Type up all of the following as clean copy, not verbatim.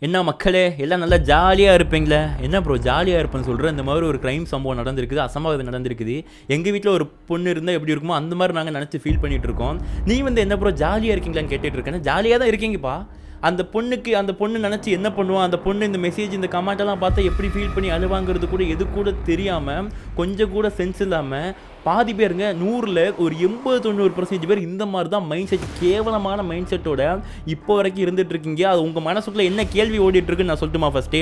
என்ன மக்களே எல்லாம் நல்லா ஜாலியாக இருப்பீங்களே. என்ன ப்ரோ ஜாலியாக இருப்பேன்னு சொல்கிறேன். இந்த மாதிரி ஒரு க்ரைம் சம்பவம் நடந்திருக்குது, அசம்பாவிதம் நடந்திருக்குது. எங்கள் வீட்டில் ஒரு பொண்ணு இருந்தால் எப்படி இருக்குமோ அந்த மாதிரி நாங்கள் நினச்சி ஃபீல் பண்ணிகிட்டு இருக்கோம். நீ என்ன ப்ரோ ஜாலியாக இருக்கீங்களான்னு கேட்டுட்டு இருக்கேன். ஜாலியாக தான் இருக்கீங்கப்பா. அந்த பொண்ணு நினச்சி என்ன பண்ணுவான், அந்த பொண்ணு இந்த மெசேஜ் இந்த கமெண்ட்டெல்லாம் பார்த்தா எப்படி ஃபீல் பண்ணி அழுவாங்கிறது கூட எது கூட தெரியாமல், கொஞ்சம் கூட சென்ஸ் இல்லாமல் பாதி பேருங்க 100ல் ஒரு 80-90% பேர் இந்த மாதிரி தான் மைண்ட் செட், கேவலமான மைண்ட் செட்டோட இப்போ வரைக்கும் இருந்துட்டு இருக்கீங்க. அது உங்கள் மனசுக்குள்ளே என்ன கேள்வி ஓடிட்டுருக்குன்னு நான் சொல்லட்டுமா ஃபஸ்ட்டே?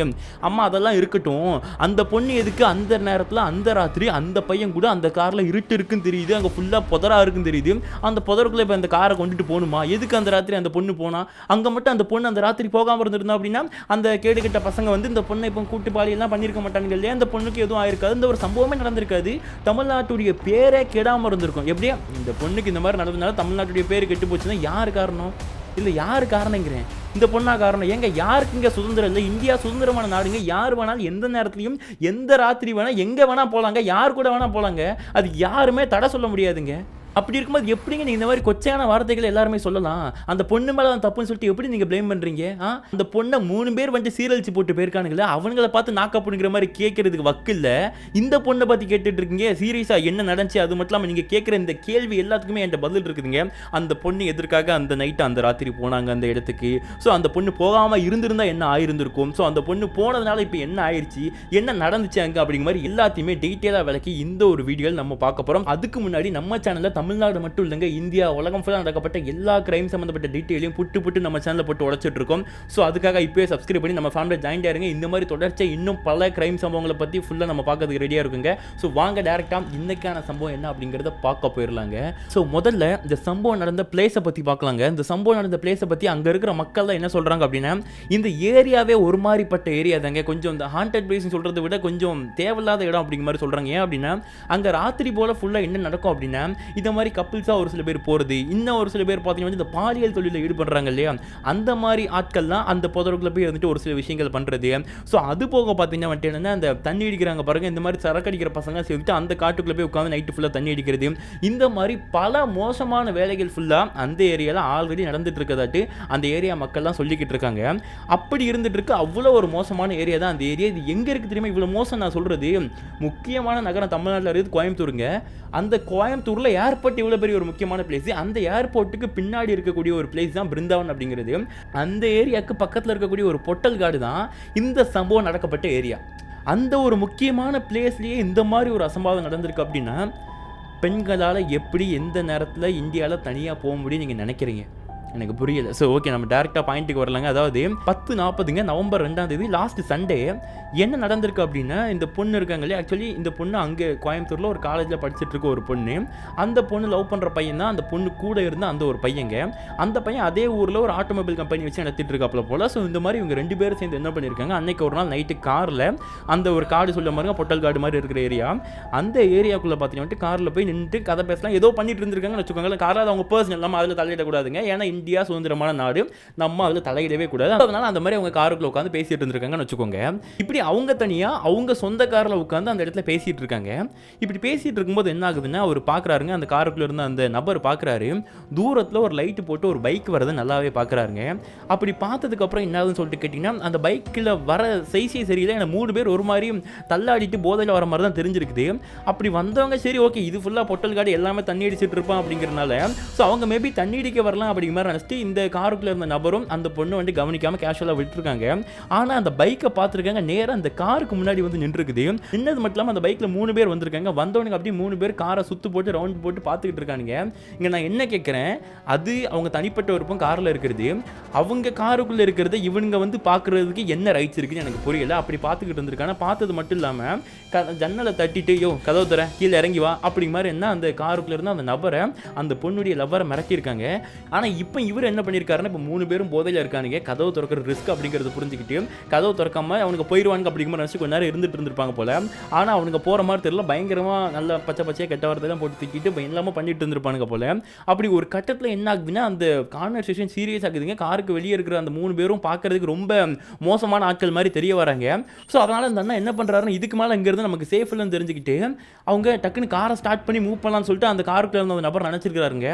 அம்மா அதெல்லாம் இருக்கட்டும், அந்த பொண்ணு எதுக்கு அந்த நேரத்தில் அந்த ராத்திரி அந்த பையன் கூட அந்த காரில் இருட்டு இருக்குன்னு தெரியுது, அங்கே ஃபுல்லாக புதரா இருக்குன்னு தெரியுது, அந்த புதருக்குள்ளே இப்போ அந்த காரை கொண்டுட்டு போகணுமா? எதுக்கு அந்த ராத்திரி அந்த பொண்ணு போனால்? அங்கே மட்டும் அந்த பொண்ணு அந்த ராத்திரி போகாமல் இருந்திருந்தா அப்படின்னா அந்த கேடுகட்ட பசங்க இந்த பொண்ணை இப்போ கூட்டு பாலியெல்லாம் பண்ணியிருக்க மாட்டாங்க இல்லையா? அந்த பொண்ணுக்கு எதுவும் ஆயிருக்காது, இந்த ஒரு சம்பவமே நடந்திருக்காது, தமிழ்நாட்டுடைய பேரே கெடாமல் இருந்திருக்கும். எப்படியா இந்த பொண்ணுக்கு இந்த மாதிரி நடந்ததுனால தமிழ்நாட்டுடைய பேர் கெட்டு போச்சுன்னா யார் காரணம்? இல்லை யார் காரணங்கிறேன், இந்த பொண்ணா காரணம்? ஏங்க யாருக்கு இங்கே சுதந்திரம் இல்லை? இந்தியா சுதந்திரமான நாடுங்க. யார் வேணாலும் எந்த நேரத்துலையும் எந்த ராத்திரி வேணால் எங்கே வேணால் போகலாங்க, யார் கூட வேணால் போகலாங்க. அது யாருமே தடை சொல்ல முடியாதுங்க. அப்படி இருக்கும்போது எப்படிங்க நீங்கள் இந்த மாதிரி கொச்சையான வார்த்தைகள் எல்லாருமே சொல்லலாம்? அந்த பொண்ணு மேலே தான் தப்புன்னு சொல்லிட்டு எப்படி நீங்கள் ப்ளேம் பண்ணுறீங்க? அந்த பொண்ணை 3 பேர் சீரழிச்சு போட்டு போயிருக்கானுங்களே, அவங்கள பார்த்து நாக்கப்படுங்கிற மாதிரி கேட்கறதுக்கு வக்கு இல்லை. இந்த பொண்ணை பற்றி கேட்டுட்டு இருக்கீங்க. சீரியஸாக என்ன நடந்துச்சு? அது மட்டும் இல்லாமல் நீங்கள் கேட்குற இந்த கேள்வி எல்லாத்துக்குமே என்கிட்ட பதில் இருக்குதுங்க. அந்த பொண்ணு எதற்காக அந்த நைட்டு அந்த ராத்திரி போனாங்க அந்த இடத்துக்கு? ஸோ அந்த பொண்ணு போகாமல் இருந்திருந்தால் என்ன ஆயிருந்திருக்கும்? ஸோ அந்த பொண்ணு போனதுனால இப்போ என்ன ஆயிடுச்சு, என்ன நடந்துச்சு அங்கே அப்படிங்கிற மாதிரி எல்லாத்தையுமே டீட்டெயிலாக விளக்கி இந்த ஒரு வீடியோவில் நம்ம பார்க்க போகிறோம். அதுக்கு முன்னாடி நம்ம சேனலில் தமிழ்நாடு மட்டும் இல்லைங்க, இந்தியா உலகம் ஃபுல்லாக நடக்கப்பட்ட எல்லா கிரைம் சம்மந்தப்பட்ட டீட்டெயிலையும் புட்டு நம்ம சேனலில் போட்டு உடச்சிட்டு இருக்கோம். ஸோ அதுக்காக இப்போயே சப்ஸ்கிரைப் பண்ணி நம்ம ஃபேமிலியில் ஜாயின் ஆயிருங்க. இந்த மாதிரி தொடர்ச்சியாக இன்னும் பல கிரைம் சம்பவங்களை பற்றி ஃபுல்லாக நம்ம பார்க்கறதுக்கு ரெடியாக இருக்குங்க. ஸோ வாங்க டேரெக்டாக இன்னைக்கான சம்பவம் என்ன அப்படிங்கிறத பார்க்க போயிடலாங்க. ஸோ முதல்ல இந்த சம்பவம் நடந்த பிளேஸை பற்றி பார்க்கலாங்க. இந்த சம்பவம் நடந்த பிளேஸை பற்றி அங்கே இருக்கிற மக்கள் தான் என்ன சொல்கிறாங்க அப்படின்னா, இந்த ஏரியாவே ஒரு மாதிரிப்பட்ட ஏரியா தாங்க. கொஞ்சம் இந்த ஹாண்டட் பிளேஸ்னு சொல்கிறத விட கொஞ்சம் தேவையில்லாத இடம் அப்படிங்கிற மாதிரி சொல்கிறாங்க. ஏன் அப்படின்னா அங்கே ராத்திரி போல் ஃபுல்லாக என்ன நடக்கும் அப்படின்னா, இந்த மாதிரி கப்பிள்ஸாக ஒரு சில பேர் போகிறது, இன்னும் ஒரு சில பேர் பார்த்தீங்கன்னா இந்த பாலியல் தொழிலில் ஈடுபடுறாங்க இல்லையா, அந்த மாதிரி ஆட்கள்லாம் அந்த புதருக்குள்ள போய் வந்துட்டு ஒரு சில விஷயங்கள் பண்ணுறது. ஸோ அது போக பார்த்தீங்கன்னா என்னென்னா அந்த தண்ணி அடிக்கிறாங்க பாருங்கள், இந்த மாதிரி சரக்கு அடிக்கிற பசங்க சேர்த்துட்டு அந்த காட்டுக்குள்ளே போய் உட்காந்து நைட்டு ஃபுல்லாக தண்ணி அடிக்கிறது, இந்த மாதிரி பல மோசமான வேலைகள் ஃபுல்லாக அந்த ஏரியாவில் ஆல்ரெடி நடந்துட்டு இருக்கதாட்டு அந்த ஏரியா மக்கள்லாம் சொல்லிக்கிட்டு இருக்காங்க. அப்படி இருந்துட்டு இருக்கு, அவ்வளோ ஒரு மோசமான ஏரியா தான் அந்த ஏரியா. இது எங்கே இருக்குது தெரியுமா? இவ்வளோ மோசம் நான் சொல்கிறது, முக்கியமான நகரம் தமிழ்நாட்டில் இருக்குது கோயம்புத்தூருங்க. அந்த கோயம்புத்தூரில் ஏர்போர்ட் இவ்வளோ பெரிய ஒரு முக்கியமான பிளேஸ், அந்த ஏர்போர்ட்டுக்கு பின்னாடி இருக்கக்கூடிய ஒரு பிளேஸ் தான் பிருந்தாவன் அப்படிங்கிறது. அந்த ஏரியாவுக்கு பக்கத்தில் இருக்கக்கூடிய ஒரு பொட்டல் காடு தான் இந்த சம்பவம் நடக்கப்பட்ட ஏரியா. அந்த ஒரு முக்கியமான பிளேஸ்லேயே இந்த மாதிரி ஒரு அசம்பாவிதம் நடந்திருக்கு அப்படின்னா, பெண்களால் எப்படி எந்த நேரத்தில் இந்தியாவில் தனியாக போக முடியும் நீங்கள் நினைக்கிறீங்க? எனக்கு புரியல. ஸோ ஓகே, நம்ம டேரெக்டாக பாயிண்ட்டுக்கு வரலாங்க. அதாவது 10:40 நவம்பர் 2 லாஸ்ட் சண்டே என்ன நடந்திருக்கு அப்படின்னா, இந்த பொண்ணு இருக்காங்க இல்லையா, ஆக்சுவலி இந்த பொண்ணு அங்கே கோயம்புத்தூரில் ஒரு காலேஜில் படிச்சுட்டு இருக்க ஒரு பொண்ணு. அந்த பொண்ணு லவ் பண்ணுற பையன் தான் அந்த பொண்ணு கூட இருந்த அந்த ஒரு பையங்க. அந்த பையன் அதே ஊரில் ஒரு ஆட்டோமொபைல் கம்பெனி வச்சு நடத்திட்டு இருக்காப்புல போல். ஸோ இந்த மாதிரி இவங்க 2 பேரும் சேர்ந்து என்ன பண்ணியிருக்காங்க, அன்னைக்கு ஒரு நாள் நைட்டு காரில் அந்த ஒரு காடு சொல்ல மாதிரி பொட்டல் காடு மாதிரி இருக்கிற ஏரியா, அந்த ஏரியாக்குள்ளே பார்த்தீங்கன்னா காரில் போய் நின்றுட்டு கதை பேசலாம் ஏதோ பண்ணிட்டு இருந்திருக்காங்கன்னு வச்சுக்கோங்களேன். காரில் அவங்க பர்சனல் நம்ம அதில் தலையிடக்கூடாதுங்க, ஏன்னா இந்தியா சுதந்திரமான நாடு, நம்ம அதில் தலையிடவே கூடாது. அதனால அந்த மாதிரி அவங்க காருக்குள்ள உட்காந்து பேசிட்டு இருந்திருக்காங்கன்னு வச்சுக்கோங்க. இப்படி அவங்க தனியா அவங்க சொந்த காரில் உட்காந்து அந்த இடத்துல பேசிட்டு இருக்காங்க. இப்படி பேசிட்டு இருக்கும்போது என்ன ஆகுதுன்னா, அவர் பார்க்குறாருங்க, அந்த காருக்குள்ள இருந்த அந்த நபர் பார்க்குறாரு, தூரத்தில் ஒரு லைட்டு போட்டு ஒரு பைக் வரதை நல்லாவே பார்க்குறாருங்க. அப்படி பார்த்ததுக்கு அப்புறம் என்ன ஆகுதுன்னு சொல்லிட்டு கேட்டிங்கன்னா, அந்த பைக்கில் வர சைஸே சரியில்லை, ஏன்னா 3 பேர் ஒரு மாதிரி தள்ளாடிட்டு போதையில் வர மாதிரி தான் தெரிஞ்சிருக்குது. அப்படி வந்தவங்க சரி ஓகே இது ஃபுல்லாக பொட்டல் காடு எல்லாமே தண்ணி அடிச்சிட்டு இருப்பான் அப்படிங்கிறனால, ஸோ அவங்க மேபி தண்ணி அடிக்க வரலாம் அப்படிங்கிற மாதிரி நினச்சிட்டு இந்த காருக்குள்ள இருந்த நபரும் அந்த பொண்ணு கவனிக்காம கேஷுவலாக விட்டுருக்காங்க. ஆனால் அந்த பைக்கை பார்த்துருக்காங்க, நேராக அந்த காருக்கு முன்னாடி நின்றுருக்குது. நின்னது மட்டும் இல்லாமல் அந்த பைக்கில் 3 பேர் வந்திருக்காங்க. வந்தவனுக்கு அப்படியே 3 பேர் காரை சுத்து போட்டு ரவுண்ட் போட்டு பார்த்துக்கிட்டு இருக்கானுங்க. இங்கே நான் என்ன கேட்குறேன், அது அவங்க தனிப்பட்ட விருப்பம் காரில் இருக்கிறது, அவங்க காருக்குள்ளே இருக்கிறத இவனுங்க பார்க்குறதுக்கு என்ன ரைட்ஸ் இருக்குன்னு எனக்கு புரியல. அப்படி பார்த்துக்கிட்டு இருந்திருக்காங்க. பார்த்தது மட்டும் இல்லாமல் ஜன்னலை தட்டிட்டு யோ கதவு தர கீழே இறங்கி வா அப்படிங்கிற மாதிரி என்ன அந்த காருக்குள்ள இருந்து அந்த நபரை அந்த பொண்ணுடைய லவ்வரை மிரட்டியிருக்காங்க. ஆனால் இப்போ இவர் என்ன பண்ணியிருக்காருன்னா, இப்போ 3 பேரும் போதையில் இருக்கானுங்க, கதவு திறக்கிற ரிஸ்க் அப்படிங்கிறது புரிஞ்சுக்கிட்டு கதவு திறக்காம அவனுக்கு போயிடுவானுங்க அப்படிங்கிற நினச்சி கொஞ்ச நேரம் இருந்துட்டு இருந்திருப்பாங்க போல. ஆனால் அவனுக்கு போகிற மாதிரி தெரியல, பயங்கரமாக நல்ல பச்சையாக கெட்ட வார்த்தைலாம் போட்டு திக்கிட்டு எல்லாமே பண்ணிட்டு இருந்திருப்பானுங்க போல. அப்படி ஒரு கட்டத்தில் என்ன ஆகுதுன்னா, அந்த கான்வர்சேஷன் சீரியஸ் ஆகுதுங்க. காருக்கு வெளியே இருக்கிற அந்த 3 பேரும் பார்க்கறதுக்கு ரொம்ப மோசமான ஆட்கள் மாதிரி தெரிய வராங்க. ஸோ அதனால் அந்த அண்ணா என்ன பண்ணுறாருன்னு, இதுக்கு மேலே இங்கேருந்து நமக்கு சேஃப் இல்லைன்னு தெரிஞ்சுக்கிட்டு அவங்க டக்குன்னு காரை ஸ்டார்ட் பண்ணி மூவ் பண்ணலாம்னு சொல்லிட்டு அந்த காருக்குள்ள இருந்த நபர் நினச்சிருக்கிறாருங்க.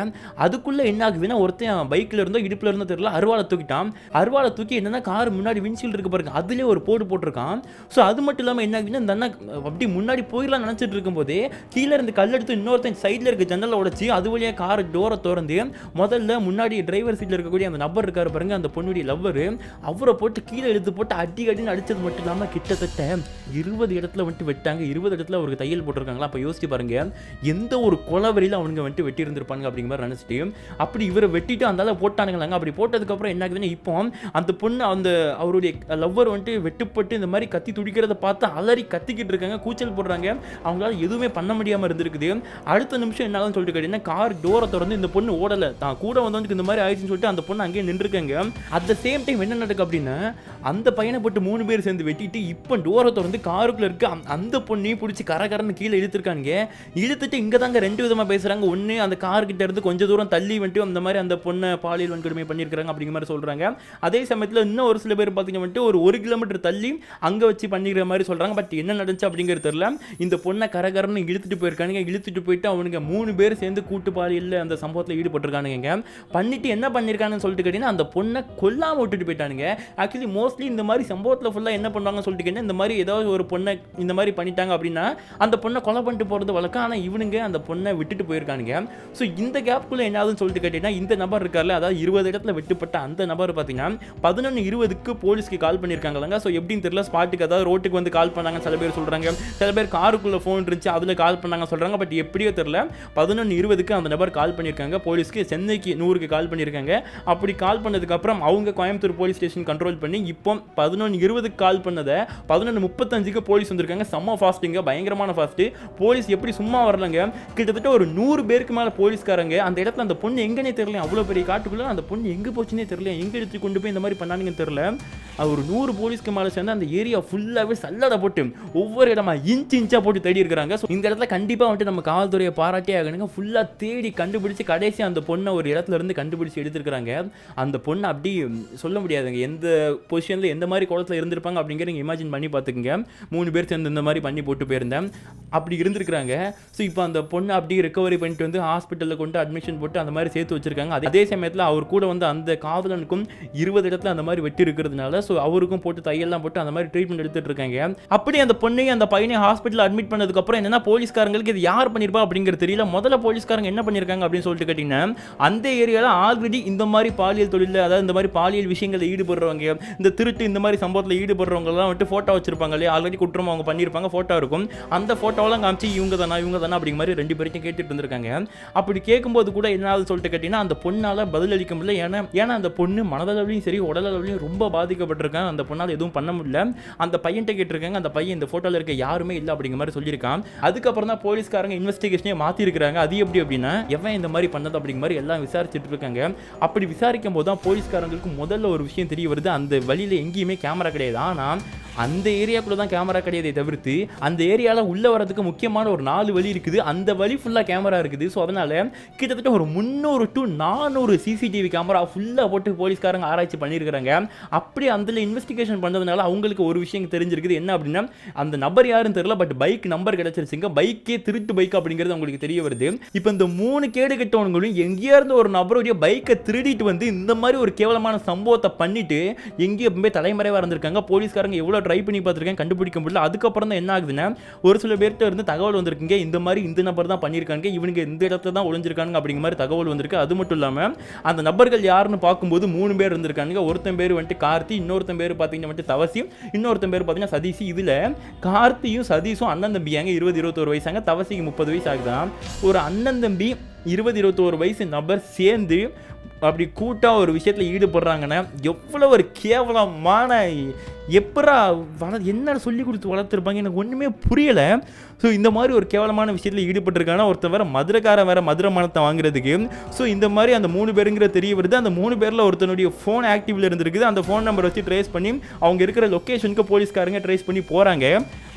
அதுக்குள்ளே என்ன ஆகுதுன்னா, ஒருத்தன் பைக்ல இருந்தோ இடுப்புல இருந்தோ தெரியல அருவாளை தூக்கிட்டான். அருவாளை தூக்கி என்னன்னா கார் முன்னாடி விண்ட்ஷீல்டு இருக்கு பாருங்க, அதுலயே ஒரு போடு போட்டிருக்கான். ஸோ அது மட்டும் இல்லாமல் என்ன ஆகுதுன்னா இந்த அண்ணா அப்படி முன்னாடி போயிடலாம் நினச்சிட்டு இருக்கும்போதே கீழே இருந்து கல்லெடுத்து இன்னொருத்தன் சைடில் இருக்க ஜன்னலை உடச்சி அது வழியாக கார் டோரை திறந்து முதல்ல முன்னாடி டிரைவர் சீட்டில் இருக்கக்கூடிய அந்த நபர் இருக்காரு பாருங்க, அந்த பொண்ணுடைய லவ்வர், அவரை போட்டு கீழே எடுத்து போட்டு அடி அடின்னு அடிச்சது மட்டும் இல்லாமல் கிட்டத்தட்ட 20 இடத்துல வந்துட்டு வெட்டாங்க. 20 இடத்துல அவருக்கு தையல் போட்டிருக்காங்களா. அப்போ யோசிச்சு பாருங்க, எந்த ஒரு கொலவரியில் அவங்க வந்துட்டு வெட்டி இருந்திருப்பாங்க அப்படிங்கிற மாதிரி நினச்சிட்டு அப்படி இவரை வெட்டிட்டு அந்த போட்டானுங்களாங்க. அப்படி போட்டதுக்கப்புறம் என்ன ஆகுதுன்னா இப்போ அந்த பொண்ணு அந்த அவருடைய லவ்வர் வந்துட்டு வெட்டுப்பட்டு இந்த மாதிரி கத்தி துடிக்கிறத பார்த்து அலறி கத்திக்கிட்டு இருக்காங்க, கூச்சல் போடுறாங்க. அவங்களால எதுவுமே பண்ண முடியாமல் இருந்திருக்குது. அடுத்த நிமிஷம் என்ன ஆகுதுன்னு சொல்லிட்டு கேட்டீங்கன்னா கார் டோரை திறந்து இந்த பொண்ணு ஓடலை, தான் கூட வந்து இந்த மாதிரி ஆயிடுச்சுன்னு சொல்லிட்டு அந்த பொண்ணு அங்கேயே நின்றுருக்காங்க. அட் த சேம் டைம் என்ன நடக்கு அப்படின்னா அந்த பையனை போட்டு 3 பேர் சேர்ந்து வெட்டிட்டு இப்போ டோரை திறந்து காருக்குள்ள இருக்க அந்த பொண்ணையும் பிடிச்சி கரகரன்னு கீழே இழுத்துருக்காங்க. இழுத்துட்டு இங்கே தாங்க 2 விதமாக பேசுகிறாங்க. ஒன்று அந்த கார்கிட்ட இருந்து கொஞ்சம் தூரம் தள்ளி வந்துட்டு அந்த மாதிரி அந்த பொண்ணை பாலியல் வன்கொடுமை பண்ணியிருக்காங்க அப்படிங்கிற மாதிரி சொல்கிறாங்க. அதே சமயத்தில் இன்னும் ஒரு சில பேர் பார்த்தீங்கன்னா வந்துட்டு ஒரு 1 கிலோமீட்டர் தள்ளி அங்கே வச்சு பண்ணிக்கிற மாதிரி சொல்கிறாங்க. பட் என்ன நடந்துச்சு அப்படிங்கிறது தெரியல. இந்த பொண்ணை கரகரன்னு இழுத்துட்டு போயிருக்கானுங்க. இழுத்துட்டு போயிட்டு அவனுங்க 3 பேர் சேர்ந்து கூட்டு பாலியல் அந்த சம்பவத்தில் ஈடுபட்டிருக்கானுங்க. பண்ணிட்டு என்ன பண்ணியிருக்காங்கன்னு சொல்லிட்டு கேட்டீங்கன்னா அந்த பொண்ணை கொல்லாமல் விட்டுட்டு போயிட்டானுங்க. ஆக்சுவலி மோஸ்ட்லி இந்த மாதிரி சம்பவத்தில் ஃபுல்லாக என்ன பண்ணுவாங்கன்னு சொல்லிட்டு கேட்டீங்கன்னா இந்த மாதிரி ஏதாவது ஒரு பொண்ணை இந்த மாதிரி பண்ணிட்டாங்க அப்படின்னா அந்த பொண்ணை கொலை பண்ணிட்டு போகிறது வழக்கம். ஆனால் இவனுங்க அந்த பொண்ணை விட்டுட்டு போயிருக்கானுங்க. ஸோ இந்த கேப்குள்ளே என்ன ஆகுதுன்னு சொல்லிட்டு கேட்டீங்கன்னா இந்த நபர் இருக்கார்ல, அதாவது 20 இடத்துல வெட்டுப்பட்ட அந்த நபர் பார்த்தீங்கன்னா 11:20க்கு போலீஸ்க்கு கால் பண்ணியிருக்காங்க. ஸோ எப்படின்னு தெரியல, ஸ்பாட்டுக்கு அதாவது ரோட்டுக்கு வந்து கால் பண்ணாங்க சில பேர் சொல்கிறாங்க, சில பேர் காருக்குள்ளே ஃபோன் இருந்துச்சு அதில் கால் பண்ணாங்க சொல்கிறாங்க. பட் எப்படியோ தெரியல 11:20க்கு அந்த நபர் கால் பண்ணியிருக்காங்க போலீஸ்க்கு. சென்னைக்கு 100க்கு கால் பண்ணியிருக்காங்க. அப்படி கால் பண்ணதுக்கப்புறம் அவங்க கோயம்புத்தூர் போலீஸ் ஸ்டேஷன் கண்ட்ரோல் பண்ணி இப்போ 11:20க்கு கால் பண்ணதை 11:35க்கு போலீஸ் வந்திருக்காங்க. செம்ம ஃபாஸ்ட்டுங்க, பயங்கரமான ஃபாஸ்ட்டு. போலீஸ் எப்படி சும்மா வரலங்க, கிட்டத்தட்ட ஒரு 100 பேருக்கு மேலே போலீஸ்காரங்க அந்த இடத்துல. அந்த பொண்ணு எங்கன்னே தெரியல, அவ்வளோ பெரிய காட்டுக்குள்ளே அந்த பொண்ணு எங்கே போச்சுன்னே தெரியல, எங்கே எடுத்து கொண்டு போய் இந்த மாதிரி பண்ணானுங்கன்னு தெரியல. ஒரு 100 போலீஸ்க்கு மேலே சேர்ந்து அந்த ஏரியா ஃபுல்லாகவே சல்லடை போட்டு ஒவ்வொரு இடமா இன்ச்சாக போட்டு தேடி இருக்கிறாங்க. ஸோ இந்த இடத்துல கண்டிப்பாக வந்துட்டு நம்ம காவல்துறையை பாராட்டே ஆகணுங்க. ஃபுல்லாக தேடி கண்டுபிடிச்சு கடைசி அந்த பொண்ணை ஒரு இடத்துல இருந்து கண்டுபிடிச்சு எடுத்துருக்காங்க. அந்த பொண்ணை அப்படி சொல்ல முடியாதுங்க, எந்த பொசிஷனில் எந்த மாதிரி குளத்தில் இருந்திருப்பாங்க அப்படிங்கிறத நீங்கள் இமேஜின் பண்ணி பார்த்துக்குங்க. 3 பேர் சேர்ந்து இந்த மாதிரி பண்ணி போட்டு போயிருந்தேன் அப்படி இருந்திருக்கிறாங்க. ஸோ இப்போ அந்த பொண்ணை அப்படி ரெக்கவரி பண்ணிட்டு வந்து ஹாஸ்பிட்டலில் கொண்டு அட்மிஷன் போட்டு அந்த மாதிரி சேர்த்து வச்சிருக்காங்க. அதே சமயத்தில் அவர் கூட வந்து அந்த காதலனுக்கும் 20 இடத்துல அந்த மாதிரி வெட்டி இருக்கிறதுனால ஸோ அவருக்கும் போட்டு தையெல்லாம் போட்டு அந்த மாதிரி ட்ரீட்மெண்ட் எடுத்துட்டு இருக்காங்க. அப்படி அந்த பொண்ணையும் அந்த பையனையும் ஹாஸ்பிட்டல் அட்மிட் பண்ணதுக்கப்புறம் என்னன்னா போலீஸ்காரங்களுக்கு இது யார் பண்ணியிருப்பா அப்படிங்கிறது தெரியல. முதல்ல போலீஸ்காரங்க என்ன பண்ணியிருக்காங்க அப்படின்னு சொல்லிட்டு கேட்டிங்கன்னா அந்த ஏரியாவில் ஆல்ரெடி இந்த மாதிரி பாலியல் தொழில், அதாவது இந்த மாதிரி பாலியல் விஷயங்களில் ஈடுபடுறவங்க, இந்த திருட்டு இந்த மாதிரி சம்பவத்தில் ஈடுபடுறவங்கலாம் வந்துட்டு ஃபோட்டோ வச்சிருப்பாங்க இல்லையா, ஆல்ரெடி குற்றம் அவங்க பண்ணியிருப்பாங்க, ஃபோட்டோ இருக்கும். அந்த ஃபோட்டோவெல்லாம் காமிச்சு இவங்க தானா அப்படிங்கிற மாதிரி 2 பேருக்கும் கேட்டுட்டு இருந்திருக்காங்க. அப்படி கேட்கும்போது கூட என்ன சொல்லிட்டு கேட்டிங்கன்னா அந்த பொண்ணால் பதிலளிக்க முடியல. ஏன்னா அந்த பொண்ணு மனதளவுலையும் சரி உடலளவுலையும் ரொம்ப பாதிக்கப்பட்டிருக்காங்க. அந்த பொண்ணால் எதுவும் பண்ண முடியல. அந்த பையன்கிட்ட கேட்டிருக்காங்க, அந்த பையன் இந்த ஃபோட்டோவில் இருக்க யாருமே இல்லை அப்படிங்கிற மாதிரி சொல்லியிருக்கான். அதுக்கப்புறம் தான் போலீஸ்காரங்க இன்வெஸ்டிகேஷனே மாற்றிருக்கிறாங்க. அது எப்படி அப்படின்னா எவன் இந்த மாதிரி பண்ணது அப்படிங்கிற மாதிரி எல்லாம் விசாரிச்சுட்டு இருக்காங்க. அப்படி விசாரிக்கும் போது தான் போலீஸ்காரங்களுக்கு முதல்ல ஒரு விஷயம் தெரிய வருது, அந்த வழியில் எங்கேயுமே கேமரா கிடையாது. ஆனால் அந்த ஏரியாக்குள்ளே தான் கேமரா கிடையாதே தவிர்த்து அந்த ஏரியாவில் உள்ளே வரதுக்கு முக்கியமான ஒரு 4 வழி இருக்குது. அந்த வழி ஃபுல்லாக கேமரா இருக்குது. ஸோ அதனால் கிட்டத்தட்ட ஒரு 300 to 400 சிசிடிவி கேமரா ஃபுல்லாக போட்டு போலீஸ்காரங்க ஆராய்ச்சி பண்ணியிருக்கிறாங்க. அப்படி அதில் இன்வெஸ்டிகேஷன் பண்ணதுனால அவங்களுக்கு ஒரு விஷயம் தெரிஞ்சிருக்குது. என்ன அப்படின்னா அந்த நபர் யாருன்னு தெரியல, பட் பைக் நம்பர் கிடைச்சிருச்சுங்க. பைக்கே திருட்டு பைக் அப்படிங்கிறது அவங்களுக்கு தெரிய வருது. இப்போ இந்த 3 கேடு கெட்டவங்களும் எங்கேயா இருந்து ஒரு நபருடைய பைக்கை திருடிட்டு வந்து இந்த மாதிரி ஒரு கேவலமான சம்பவத்தை பண்ணிட்டு எங்கேயோ போய் தலைமறைவாக இருந்திருக்காங்க. போலீஸ்காரங்க எவ்வளோ ட்ரை பண்ணி பார்த்துருக்கேன், கண்டுபிடிக்க முடியல. அதுக்கப்புறம் தான் என்ன ஆகுதுன்னா ஒரு சில பேர்கிட்ட இருந்து தகவல் வந்திருக்குங்க, இந்த மாதிரி இந்த நபர் தான் பண்ணியிருக்காங்க, இவனுங்க இந்த இடத்துல தான் ஒளிஞ்சிருக்காங்க அப்படிங்கிற மாதிரி தகவல் வந்திருக்கு. அது மட்டும் இல்லாமல் அந்த நபர்கள் யாருன்னு பார்க்கும்போது 3 பேர் இருந்திருக்காங்க. ஒருத்தன் பேர் வந்துட்டு கார்த்தி, இன்னொருத்தன் பேர் பார்த்தீங்கன்னா வந்துட்டு தவசி, இன்னொருத்தன் பேர் பார்த்தீங்கன்னா சதீஷ். இதில் கார்த்தியும் சதீஷும் அண்ணன் தம்பியாங்க. 20-21 வயசாங்க. தவசிக்கு 30 வயசு ஆகுதான். ஒரு அண்ணன் தம்பி 20-21 வயசு நபர் சேர்ந்து அப்படி கூட்டாக ஒரு விஷயத்தில் ஈடுபடுறாங்கன்னா எவ்வளோ ஒரு கேவலமான எப்பரா என்ன சொல்லி கொடுத்து வளர்த்துருப்பாங்க எனக்கு ஒன்றுமே புரியலை. ஸோ இந்த மாதிரி ஒரு கேவலமான விஷயத்தில் ஈடுபட்டிருக்காங்கன்னா ஒருத்தர் வேறு மதுரைக்காரன் வேறு மதுரை மனத்தை வாங்குறதுக்கு. ஸோ இந்த மாதிரி அந்த 3 பேருங்கிற தெரிய வருது. அந்த 3 பேரில் ஒருத்தனுடைய ஃபோன் ஆக்டிவில் இருந்திருக்குது. அந்த ஃபோன் நம்பர் வச்சு ட்ரேஸ் பண்ணி அவங்க இருக்கிற லொக்கேஷனுக்கு போலீஸ்காரங்க ட்ரேஸ் பண்ணி போகிறாங்க.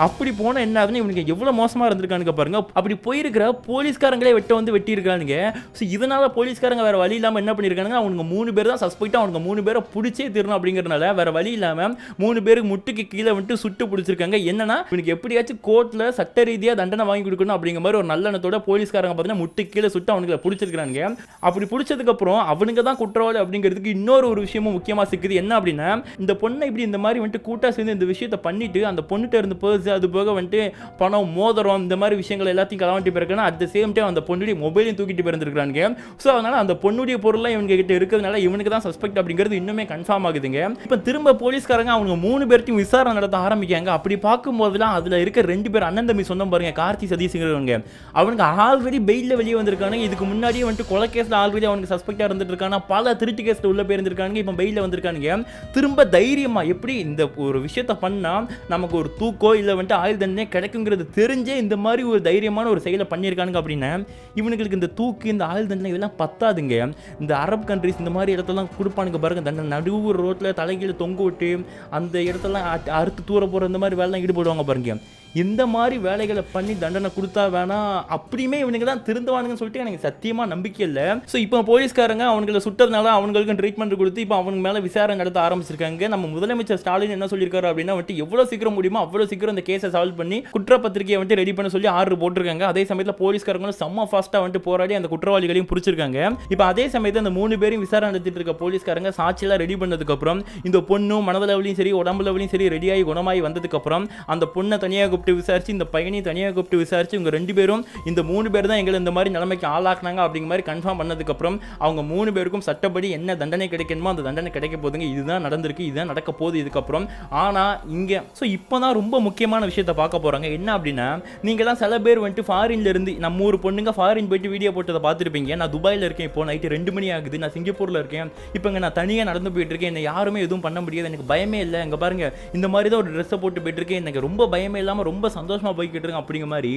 அப்படி போனால் என்ன ஆகுதுன்னு இவனுக்கு எவ்வளோ மோசமாக இருந்திருக்கானுங்க பாருங்க. அப்படி போயிருக்கிற போலீஸ்காரங்களே வெட்டியிருக்கானுங்க. ஸோ இதனால் போலீஸ்காரங்க வேறு வழி இல்லாமல் என்ன பண்ணியிருக்காங்க, பண்ணியிருக்காங்க. அவங்க 3 பேர் தான் சஸ்பெக்ட். அவங்க 3 பேரை பிடிச்சே தீரணும் அப்படிங்கிறதுனால வேற வழி இல்லாம 3 பேருக்கு முட்டுக்கு கீழே வந்துட்டு சுட்டு பிடிச்சிருக்காங்க. என்னன்னா இவனுக்கு எப்படியாச்சும் கோர்ட்ல சட்ட ரீதியாக தண்டனை வாங்கி கொடுக்கணும் அப்படிங்கிற மாதிரி ஒரு நல்லெண்ணத்தோட போலீஸ்காரங்க பார்த்தீங்கன்னா முட்டுக்கு கீழே சுட்டு அவனுங்களை பிடிச்சிருக்காங்க. அப்படி பிடிச்சதுக்கு அப்புறம் அவனுங்க தான் குற்றவாளி அப்படிங்கிறதுக்கு இன்னொரு ஒரு விஷயமும் முக்கியமாக சிக்குது. என்ன அப்படின்னா இந்த பொண்ணை இப்படி இந்த மாதிரி வந்துட்டு கூட்டா சேர்ந்து இந்த விஷயத்தை பண்ணிட்டு அந்த பொண்ணுகிட்ட இருந்து பர்ஸ் அது போக வந்துட்டு பணம் மோதிரம் இந்த மாதிரி விஷயங்கள் எல்லாத்தையும் களவாண்டி போயிருக்காங்க. அட் த சேம் டைம் அந்த பொண்ணுடைய மொபைலையும் தூக்கிட்டு போயிருந்திருக்காங்க. ஸோ அதனால அந்த பொண்ணுடைய பொருள்லாம் இவங்க கிட்ட இருக்கிறதுனால இவனுக்கு தான் சஸ்பெக்ட் அப்படிங்கிறது இன்னுமே கன்ஃபார்ம் ஆகுதுங்க. இப்போ திரும்ப போலீஸ்காரங்க அவங்க 3 பேர்த்தையும் விசாரணை நடத்த ஆரம்பிக்காங்க. அப்படி பார்க்கும்போதுலாம் அதில் இருக்க 2 பேர் அண்ணன் தம்பி சொந்தம் பாருங்க, கார்த்தி சதீஷ்ங்கிறவங்க. அவனுக்கு ஆல்ரெடி பெயிலில் வெளியே வந்திருக்காங்க. இதுக்கு முன்னாடியே வந்துட்டு கொலை கேஸில் ஆல்ரெடி அவனுக்கு சஸ்பெக்டாக இருந்துட்டு இருக்காங்க. பல திருட்டு கேஸில் உள்ள பேர் இருந்திருக்காங்க. இப்போ பெயிலில் வந்திருக்காங்க. திரும்ப தைரியமா எப்படி இந்த ஒரு விஷயத்தை பண்ணா நமக்கு ஒரு தூக்கோ இல்லை வந்துட்டு ஆயுள் தண்டனை கிடைக்குங்கிறது தெரிஞ்சே இந்த மாதிரி ஒரு தைரியமான ஒரு செயலை பண்ணியிருக்கானுங்க. அப்படின்னா இவனுக்கு இந்த தூக்கு இந்த ஆயுள் தண்டனை இதெல்லாம் பத்தாதுங்க. இந்த அரபு கண்ட்ரிஸ் இந்த மாதிரி இடத்தெல்லாம் கொடுப்பானுங்க பாருங்க, தண்டனை நடுவு ரோட்டில் தலைகீழ தொங்க விட்டு அந்த இடத்தெல்லாம் அறுத்து தூர போகிற இந்த மாதிரி வேலைலாம் ஈடுபடுவாங்க பாருங்க. இந்த மாதிரி வேலைகளை பண்ணி தண்டனை கொடுத்தா வேணாம் அப்படியுமே இவனுக்கு தான் திருந்துவானுங்கன்னு சொல்லிட்டு எனக்கு சத்தியமாக நம்பிக்கை இல்லை. ஸோ இப்போ போலீஸ்காரங்க அவங்களை சுட்டதுனால அவங்களுக்கு ட்ரீட்மெண்ட் கொடுத்து இப்போ அவங்க மேலே விசாரணை நடத்த ஆரம்பிச்சிருக்காங்க. நம்ம முதலமைச்சர் ஸ்டாலின் என்ன சொல்லியிருக்காரு அப்படின்னா வந்துட்டு எவ்வளோ சீக்கிரம் முடியுமோ அவ்வளோ சீக்கிரம் இந்த கேஸை சால்வ் பண்ணி குற்றப்பத்திரிகையை வந்துட்டு ரெடி பண்ண சொல்லி ஆர்டர் போட்டிருக்காங்க. அதே சமயத்தில் போலீஸ்காரங்களும் செம்ம ஃபாஸ்ட்டாக வந்துட்டு போராடி அந்த குற்றவாளிகளையும் பிடிச்சிருக்காங்க. இப்போ அதே சமயத்தில் அந்த 3 பேரையும் விசாரணை நடத்திட்டு இருக்க போலீஸ்காரங்க சாட்சியெல்லாம் ரெடி பண்ணதுக்கப்புறம் இந்த பொண்ணும் மனதளவுலையும் சரி உடம்புலவுலையும் சரி ரெடியாகி குணமாகி வந்ததுக்கப்புறம் அந்த பொண்ணை தனியாக விசாரிச்சு இந்த பையனை தனியாக கூப்பிட்டு விசாரிச்சு இவங்க 2 பேரும் இந்த 3 பேர் தான் எங்களை இந்த மாதிரி நிலைமைக்கு ஆளாக்குனாங்க அப்படிங்கிற மாதிரி கன்ஃபார்ம் பண்ணதுக்கு அப்புறம் அவங்க 3 பேருக்கும் சட்டப்படி என்ன தண்டனை கிடைக்கணுமோ அந்த தண்டனை கிடைக்க போதுங்க. இதுதான் நடந்திருக்கு, இதுதான் நடக்க போகுது இதுக்கப்புறம். ஆனா இங்க ஸோ இப்போதான் ரொம்ப முக்கியமான விஷயத்தை பார்க்க போறாங்க. என்ன அப்படின்னா நீங்களாம் சில பேர் வந்துட்டு ஃபாரின்ல இருந்து நம்ம ஊர் பொண்ணுங்க ஃபாரின் போயிட்டு வீடியோ போட்டதை பார்த்துருப்பீங்க. நான் துபாயில் இருக்கேன், இப்போ நைட்டு 2 மணி ஆகுது, நான் சிங்கப்பூர்ல இருக்கேன், இப்போ நான் தனியாக நடந்து போயிட்டு இருக்கேன், என்னை யாருமே எதுவும் பண்ண முடியாது, எனக்கு பயமே இல்லை, இங்கே பாருங்க இந்த மாதிரி தான் ஒரு ட்ரெஸ்ஸை போட்டு போயிட்டு இருக்கேன், எனக்கு ரொம்ப பயமே இல்லாமல் ரொம்ப சந்தோஷமா போய்கிட்டு இருக்கு அப்படிங்கிற மாதிரி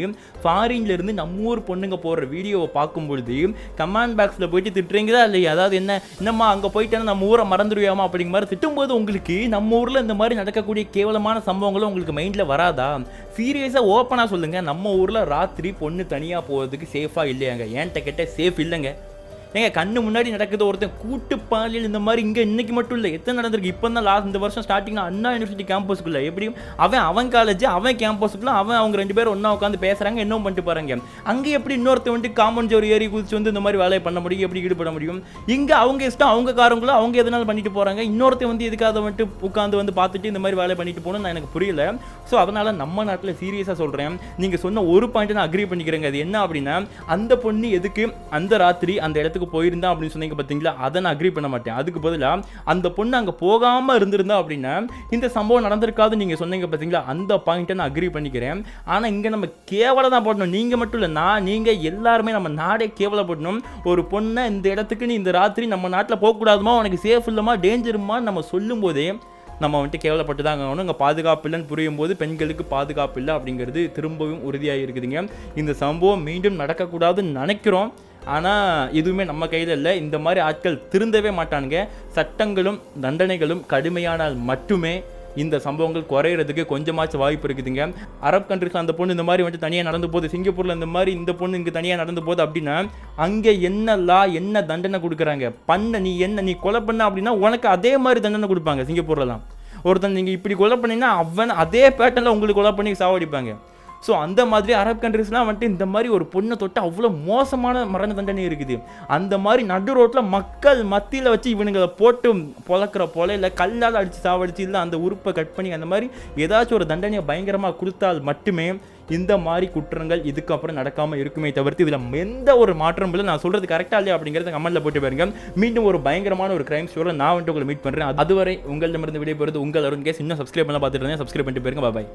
ஃபாரின்ல இருந்து நம்ம ஊர் பொண்ணுங்க போடுற வீடியோவை பார்க்கும்பொழுது கமெண்ட் பாக்ஸ்ல போயிட்டு திட்டுறீங்களா இல்லையா? அதாவது என்னம்மா அங்கே போயிட்டேன்னா நம்ம ஊரை மறந்துடுவோமா அப்படிங்கிற மாதிரி திட்டும்போது உங்களுக்கு நம்ம ஊரில் இந்த மாதிரி நடக்கக்கூடிய கேவலமான சம்பவங்களும் உங்களுக்கு மைண்டில் வராதா? சீரியஸாக ஓப்பனாக சொல்லுங்க, நம்ம ஊரில் ராத்திரி பொண்ணு தனியாக போகிறதுக்கு சேஃபாக இல்லையாங்க? ஏன்ட்ட கேட்ட சேஃப் இல்லைங்க. ஏங்க கண்ணு முன்னாடி நடக்குது ஒருத்தன் கூட்டு பாலியல் இந்த மாதிரி இங்கே இன்னைக்கு மட்டும் இல்லை எத்தனை நடந்திருக்கு. இப்போ தான் லாஸ்ட் இந்த வருஷம் ஸ்டார்டிங்கில் அண்ணா யூனிவர்சிட்டி கேம்பஸ்க்குள்ளே எப்படியும் அவன் காலேஜ் அவன் கேம்பஸ்க்குள்ள அவங்க 2 பேரும் ஒன்றா உட்காந்து பேசுகிறாங்க, இன்னும் பண்ணிட்டு பாருங்க. அங்கே எப்படி இன்னொருத்த வந்துட்டு காமன் ஜோர் ஏறி குதிச்சு வந்து இந்த மாதிரி வேலையை பண்ண முடியும், எப்படி ஈடுபட முடியும்? இங்கே அவங்க இஷ்டம், அவங்க காரங்களோ அவங்க எதனால பண்ணிட்டு போகிறாங்க, இன்னொருத்த வந்து எதுக்காக வந்துட்டு உட்காந்து வந்து பார்த்துட்டு இந்த மாதிரி வேலை பண்ணிட்டு போகணும்னு எனக்கு புரியல. ஸோ அதனால் நம்ம நாட்டில் சீரியஸாக சொல்கிறேன், நீங்கள் சொன்ன ஒரு பாயிண்ட் நான் அக்ரி பண்ணிக்கிறேங்க. அது என்ன அப்படின்னா அந்த பொண்ணு எதுக்கு அந்த ராத்திரி அந்த இடத்துக்கு போயிருந்தா அப்படின்னு சொன்னீங்க பார்த்தீங்களா, அதை நான் அக்ரி பண்ண மாட்டேன். அதுக்கு பதிலாக அந்த பொண்ணு அங்கே போகாமல் இருந்திருந்தா அப்படின்னா இந்த சம்பவம் நடந்திருக்காது நீங்கள் சொன்னீங்க பார்த்தீங்களா, அந்த பாயிண்ட்டை நான் அக்ரி பண்ணிக்கிறேன். ஆனால் இங்கே நம்ம கேவலம் தான் போடணும். நீங்கள் மட்டும் இல்லை, நீங்கள் எல்லாருமே நம்ம நாடே கேவலப்படணும். ஒரு பொண்ணை இந்த இடத்துக்கு நீ இந்த ராத்திரி நம்ம நாட்டில் போகக்கூடாதுமா, உனக்கு சேஃப் இல்லைமா, டேஞ்சருமா நம்ம சொல்லும் போதே நம்ம வந்துட்டு கேவலப்பட்டு தான் ஆகணும். இங்கே பாதுகாப்பு இல்லைன்னு புரியும் போது பெண்களுக்கு பாதுகாப்பு இல்லை அப்படிங்கிறது திரும்பவும் உறுதியாக இருக்குதுங்க. இந்த சம்பவம் மீண்டும் நடக்கக்கூடாதுன்னு நினைக்கிறோம். ஆனால் எதுவுமே நம்ம கையில் இல்லை. இந்த மாதிரி ஆட்கள் திருந்தவே மாட்டானுங்க. சட்டங்களும் தண்டனைகளும் கடுமையானால் மட்டுமே இந்த சம்பவங்கள் குறையிறதுக்கு கொஞ்சமாச்சும் வாய்ப்பு இருக்குதுங்க. அரப் கண்ட்ரிஸில் அந்த பொண்ணு இந்த மாதிரி வந்துட்டு தனியாக நடந்து போகுது, சிங்கப்பூரில் இந்த மாதிரி இந்த பொண்ணு இங்கே தனியாக நடந்து போகுது அப்படின்னா அங்கே என்ன தண்டனை கொடுக்குறாங்க? நீ கொலை பண்ண அப்படின்னா உனக்கு அதே மாதிரி தண்டனை கொடுப்பாங்க. சிங்கப்பூர்லாம் ஒருத்தன் நீங்கள் இப்படி கொலை பண்ணிங்கன்னா அவன் அதே பேட்டர்னில் உங்களுக்கு கொலை பண்ணி சாவடிப்பாங்க. ஸோ அந்த மாதிரி அரப் கண்ட்ரிஸ்லாம் வந்துட்டு இந்த மாதிரி ஒரு பொண்ணை தொட்டு அவ்வளோ மோசமான மரண தண்டனை இருக்குது. அந்த மாதிரி நடு ரோட்டில் மக்கள் மத்தியில் வச்சு இவனுங்களை போட்டு பொழக்கிற போல இல்லை கல்லால் அடித்து சாவடிச்சு இல்லை அந்த உறுப்பை கட் பண்ணி அந்த மாதிரி ஏதாச்சும் ஒரு தண்டனையை பயங்கரமாக கொடுத்தால் மட்டுமே இந்த மாதிரி குற்றங்கள் இதுக்கப்புறம் நடக்காமல் இருக்குமே தவிர்த்து இதில் எந்த ஒரு மாற்றம் இல்லை. நான் சொல்கிறது கரெக்டாக இல்லையா அப்படிங்கிறத கமெண்ட்டில் போட்டு பாருங்க. மீண்டும் ஒரு பயங்கரமான ஒரு கிரைம் ஸ்டோரியில் நான் வந்துட்டு உங்களை மீட் பண்ணுறேன். அதுவரை உங்களிடமிருந்து விடைபெறுவது உங்கள் அருண் கேஸ். இன்னும் சப்ஸ்கிரைப் பண்ணலாம் பார்த்துட்டு இருந்தேன், சப்ஸ்கிரைப் பண்ணிட்டு போயிருங்க. பாய்.